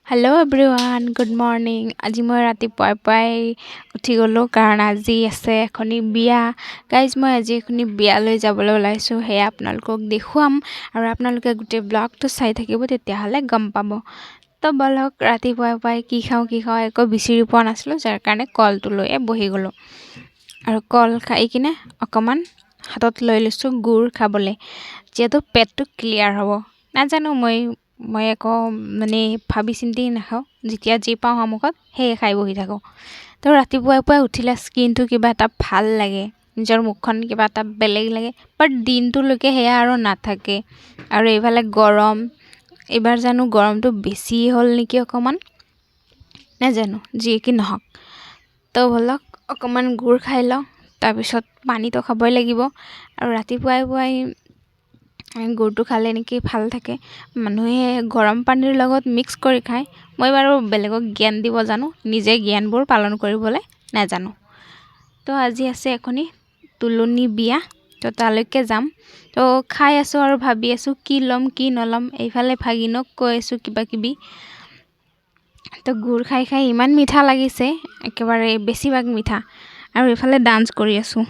Hello' everyone good morning. আজি মই ৰাতিপুৱাই পুৱাই উঠি গ'লোঁ কাৰণ আজি আছে এখনি বিয়া। গাইজ মই আজি এখনি বিয়ালৈ যাবলৈ ওলাইছোঁ, সেয়া আপোনালোকক দেখুৱাম আৰু আপোনালোকে গোটেই ব্লগটো চাই থাকিব, তেতিয়াহ'লে গম পাব। তো বলক ৰাতিপুৱাই পুৱাই কি খাওঁ একো বিচৰি পোৱা নাছিলোঁ, যাৰ কাৰণে কলটো লৈয়ে বহি গ'লোঁ আৰু কল খাই কিনে অকণমান হাতত লৈ লৈছোঁ গুড় খাবলৈ, যিহেতু পেটটো ক্লিয়াৰ হ'ব। নাজানো মই একো ভাবি চিন্তি নাখাওঁ, যেতিয়া যি পাওঁ সন্মুখত সেয়ে খাই বহি থাকোঁ। তো ৰাতিপুৱাই পুৱাই উঠিলে স্কিনটো কিবা এটা ভাল লাগে, নিজৰ মুখখন কিবা এটা বেলেগ লাগে, বাট দিনটোলৈকে সেয়া আৰু নাথাকে। আৰু এইফালে গৰম, এইবাৰ জানো গৰমটো বেছি হ'ল নেকি অকণমান, নাজানো, যি কি নহওক। তো ব'লক অকণমান গুড় খাই লওঁ, তাৰপিছত পানীটো খাবই লাগিব। আৰু ৰাতিপুৱাই পুৱাই গুড়টো খালে নেকি ভাল থাকে, মানুহে গৰম পানীৰ লগত মিক্স কৰি খায়। মই বাৰু বেলেগক জ্ঞান দিব জানো, নিজে জ্ঞানবোৰ পালন কৰিবলৈ নাজানো। তো আজি আছে এখনি তুলনি বিয়া, তো তালৈকে যাম। তো খাই আছোঁ আৰু ভাবি আছোঁ কি ল'ম কি নল'ম। এইফালে ভাগিনক কৈ আছোঁ কিবা কিবি। তো গুড় খাই খাই ইমান মিঠা লাগিছে, একেবাৰে বেছিভাগ মিঠা। আৰু এইফালে ডান্স কৰি আছোঁ,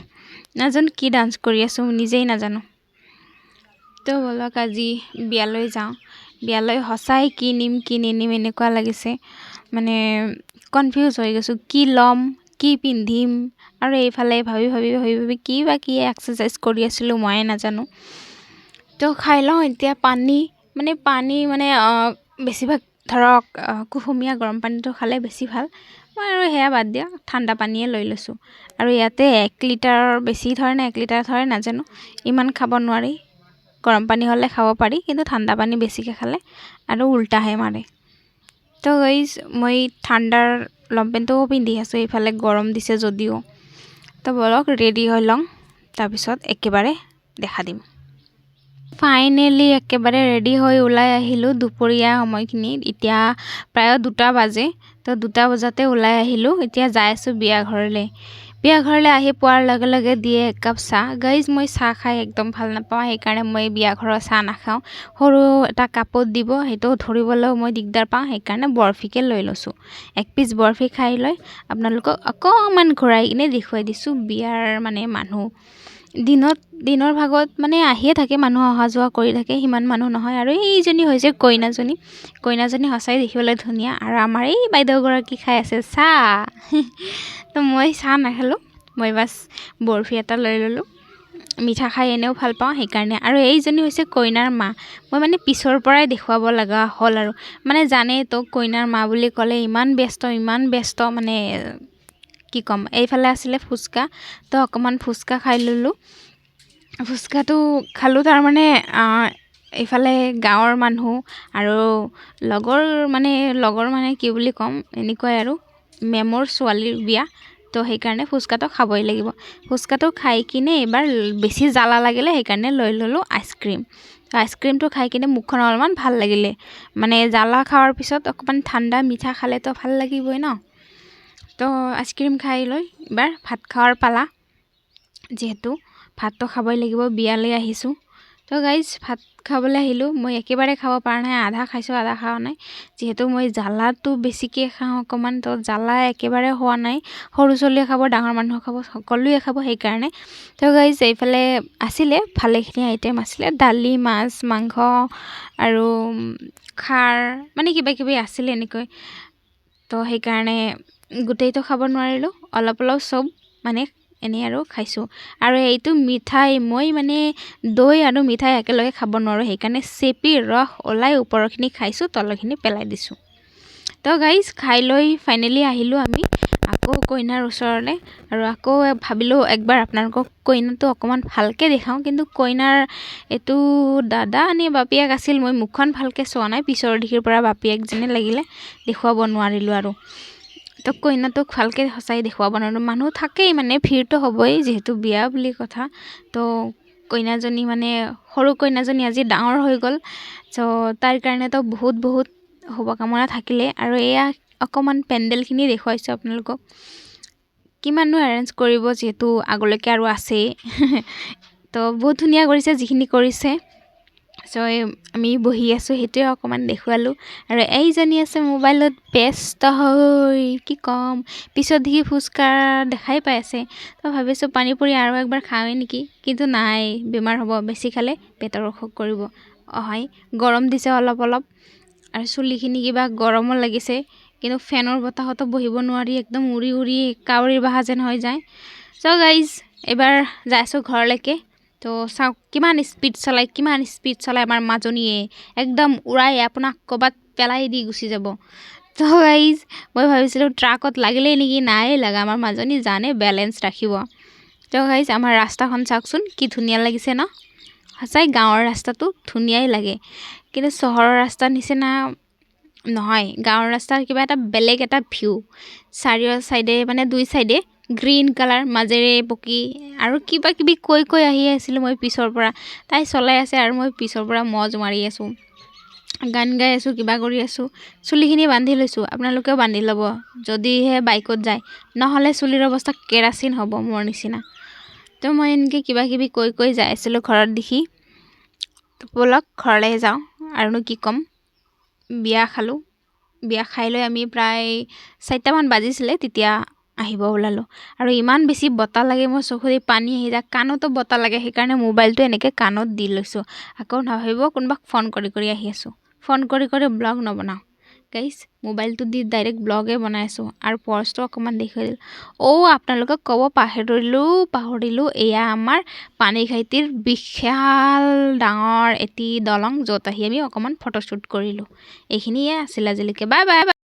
নাজানো কি ডান্স কৰি আছোঁ, নিজেই নাজানো। তো ব'লক আজি বিয়ালৈ যাওঁ। বিয়ালৈ সঁচাই কি নিম কি নিনিম এনেকুৱা লাগিছে, মানে কনফিউজ হৈ গৈছোঁ, কি ল'ম কি পিন্ধিম। আৰু এইফালে ভাবি কি এক্সাৰচাইজ কৰি আছিলোঁ ময়ে নাজানো। তো খাই লওঁ এতিয়া পানী বেছিভাগ ধৰক কুহুমীয়া গৰম পানীটো খালে বেছি ভাল। মই আৰু সেয়া বাদ দিয়া ঠাণ্ডা পানীয়ে লৈ লৈছোঁ। আৰু ইয়াতে 1 লিটাৰৰ বেছি ধৰে নে 1 লিটাৰ ধৰে নাজানো, ইমান খাব নোৱাৰি। গৰম পানী হ'লে খাব পাৰি, কিন্তু ঠাণ্ডা পানী বেছিকৈ খালে আৰু উল্টাহে মাৰে। তো গাইজ মই ঠাণ্ডাৰ লংপেণ্টটোও পিন্ধি আছোঁ, এইফালে গৰম দিছে যদিও। তো ব'লক ৰেডি হৈ লওঁ, তাৰপিছত একেবাৰে দেখা দিম। ফাইনেলি একেবাৰে ৰেডি হৈ ওলাই আহিলোঁ দুপৰীয়া সময়খিনিত। এতিয়া প্ৰায় 2টা বাজে, তো 2টা বজাতে ওলাই আহিলোঁ। এতিয়া যাই আছোঁ বিয়া ঘৰলৈ। বিয়া ঘৰলৈ আহি পোৱাৰ লগে লগে দিয়ে 1 কাপ চাহ। গাইজ মই চাহ খাই একদম ভাল নাপাওঁ, সেইকাৰণে মই বিয়া ঘৰৰ চাহ নাখাওঁ। সৰু এটা কাপত দিব, সেইটো ধৰিবলৈও মই দিগদাৰ পাওঁ, সেইকাৰণে বৰফিকে লৈ লৈছোঁ। 1 পিচ বৰফি খাই লৈ আপোনালোকক অকণমান ঘূৰাই কিনে দেখুৱাই দিছোঁ বিয়াৰ মানুহ। দিনৰ ভাগত আহিয়ে থাকে, মানুহ অহা যোৱা কৰি থাকে, সিমান মানুহ নহয়। আৰু এইজনী হৈছে কইনাজনী সঁচাই দেখিবলৈ ধুনীয়া। আৰু আমাৰ এই বাইদেউগৰাকী খাই আছে চাহ। তো মই চাহ নাখালোঁ, মই বাছ বৰফি এটা লৈ ল'লোঁ। মিঠা খাই এনেও ভাল পাওঁ সেইকাৰণে। আৰু এইজনী হৈছে কইনাৰ মা। মই পিছৰ পৰাই দেখুৱাব লগা হ'ল আৰু জানেই তো কইনাৰ মা বুলি ক'লে ইমান ব্যস্ত কি ক'ম। এইফালে আছিলে ফুচকা, তো অকণমান ফুচকা খাই ল'লোঁ। ফুচকাটো খালোঁ এইফালে গাঁৱৰ মানুহ আৰু লগৰ কি বুলি ক'ম, এনেকুৱাই আৰু মেমৰ ছোৱালীৰ বিয়া, তো সেইকাৰণে ফুচকাটো খাবই লাগিব। ফুচকাটো খাই কিনে এইবাৰ বেছি জ্বালা লাগিলে, সেইকাৰণে লৈ ল'লোঁ আইচক্ৰীম। আইচক্ৰীমটো খাই কিনে মুখখন অলপমান ভাল লাগিলে, জ্বালা খোৱাৰ পিছত অকণমান ঠাণ্ডা মিঠা খালেতো ভাল লাগিবই ন। তো আইচক্ৰীম খাই লৈ এইবাৰ ভাত খোৱাৰ পালা, যিহেতু ভাতটো খাবই লাগিব, বিয়ালৈ আহিছোঁ। তো গাইজ ভাত খাবলৈ আহিলোঁ। মই একেবাৰে খাব পৰা নাই, আধা খাইছোঁ আধা খোৱা নাই, যিহেতু মই জ্বালাটো বেছিকৈ খাওঁ অকণমান। তো জ্বালা একেবাৰে হোৱা নাই, সৰু ছোৱালীয়ে খাব, ডাঙৰ মানুহে খাব, সকলোৱে খাব, সেইকাৰণে। তো গাইজ এইফালে আছিলে ভালেখিনি আইটেম আছিলে, দালি, মাছ, মাংস আৰু খাৰ, কিবা কিবি আছিলে এনেকৈ। তো সেইকাৰণে গোটেইটো খাব নোৱাৰিলোঁ, অলপ চব এনেই আৰু খাইছোঁ। আৰু এইটো মিঠাই, মই দৈ আৰু মিঠাই একেলগে খাব নোৱাৰোঁ, সেইকাৰণে চেপি ৰস ওলাই ওপৰৰখিনি খাইছোঁ, তলৰখিনি পেলাই দিছোঁ। তো গাইজ খাই লৈ ফাইনেলি আহিলোঁ আমি আকৌ কইনাৰ ওচৰলৈ। আৰু আকৌ ভাবিলোঁ একবাৰ আপোনালোকক কইনাটো অকণমান ভালকৈ দেখাওঁ, কিন্তু কইনাৰ এইটো দাদা নে বাপেক আছিল, মই মুখখন ভালকৈ চোৱা নাই, পিছৰ দিশৰ পৰা বাপেক যেনে লাগিলে, দেখুৱাব নোৱাৰিলোঁ। আৰু তো কইনাটোক ভালকৈ সঁচাই দেখুৱাব নোৱাৰিলোঁ, মানুহ থাকেই, ভিৰটো হ'বই, যিহেতু বিয়া বুলি কথা। তো কইনাজনী সৰু কইনাজনী আজি ডাঙৰ হৈ গ'ল, চ' তাইৰ কাৰণেতো বহুত শুভকামনা থাকিলে। আৰু এয়া অকণমান পেণ্ডেলখিনি দেখুৱাইছোঁ আপোনালোকক, কিমাননো এৰেঞ্জ কৰিব, যিহেতু আগলৈকে আৰু আছেই। তো বহুত ধুনীয়া কৰিছে যিখিনি কৰিছে। চ' আমি বহি আছোঁ সেইটোৱে অকণমান দেখুৱালোঁ আৰু এইজনী আছে মোবাইলত ব্যস্ত হৈ কি ক'ম পিছত দেখি ফুচকা দেখাই পাই আছে তো ভাবিছোঁ পানী পুৰি আৰু একবাৰ খাওঁৱে নেকি কিন্তু নাই বেমাৰ হ'ব বেছি খালে পেটৰ অসুখ কৰিব হয় গৰম দিছে অলপ আৰু চুলিখিনি কিবা গৰমো লাগিছে কিন্তু ফেনৰ বতাহতো বহিব নোৱাৰি একদম উৰি উৰি কাউৰীৰ বাহা যেন হৈ যায় চ' গাইজ এবাৰ যাই আছোঁ ঘৰলৈকে তো চাওক কিমান স্পীড চলায় আমাৰ মাজনীয়ে একদম উৰাই আপোনাক ক'ৰবাত পেলাই দি গুচি যাব তো গাইজ মই ভাবিছিলোঁ ট্ৰাকত লাগিলেই নেকি নাই লগা আমাৰ মাজনী জানে বেলেঞ্চ ৰাখিব তো গাইজ আমাৰ ৰাস্তাখন চাওকচোন কি ধুনীয়া লাগিছে ন সঁচাই গাঁৱৰ ৰাস্তাটো ধুনীয়াই লাগে কিন্তু চহৰৰ ৰাস্তাৰ নিচিনা নহয় গাঁৱৰ ৰাস্তাৰ কিবা এটা বেলেগ এটা ভিউ চাৰিও চাইডে মানে দুই চাইডে গ্ৰীণ কালাৰ মাজেৰে পকি আৰু কিবা কিবি কৈ আহি আছিলোঁ মই পিছৰ পৰা তাই চলাই আছে আৰু মই পিছৰ পৰা মজ মাৰি আছোঁ গান গাই আছোঁ কিবা কৰি আছোঁ চুলিখিনি বান্ধি লৈছোঁ আপোনালোকেও বান্ধি ল'ব যদিহে বাইকত যায় নহ'লে চুলিৰ অৱস্থা কেৰাচিন হ'ব মোৰ নিচিনা তো মই এনেকৈ কিবা কিবি কৈ যাই আছিলোঁ ঘৰত দেখি ব'লক ঘৰলৈ যাওঁ আৰুনো কি ক'ম বিয়া খাই লৈ আমি প্ৰায় 4টামান বাজিছিলে তেতিয়া আহিব ওলালোঁ আৰু ইমান বেছি বতাহ লাগে মোৰ চকুৰে পানী আহি যায় কাণতো বতাহ লাগে সেইকাৰণে মোবাইলটো এনেকৈ কাণত দি লৈছোঁ আকৌ নাভাবিব কোনোবাক ফোন কৰি আহি আছোঁ ফোন কৰি ব্লগ নবনাওঁ গাইজ মোবাইলটো দি ডাইৰেক্ট ব্লগে বনাই আছোঁ আৰু পৰ্চটো অকণমান দেখুৱাই দিলোঁ আপোনালোকক ক'ব পাহৰিলোঁ এয়া আমাৰ পানীখাইটিৰ বিশাল ডাঙৰ এটি দলং য'ত আহি আমি অকণমান ফটোশ্বুট কৰিলোঁ এইখিনিয়ে আছিল আজিলৈকে বাই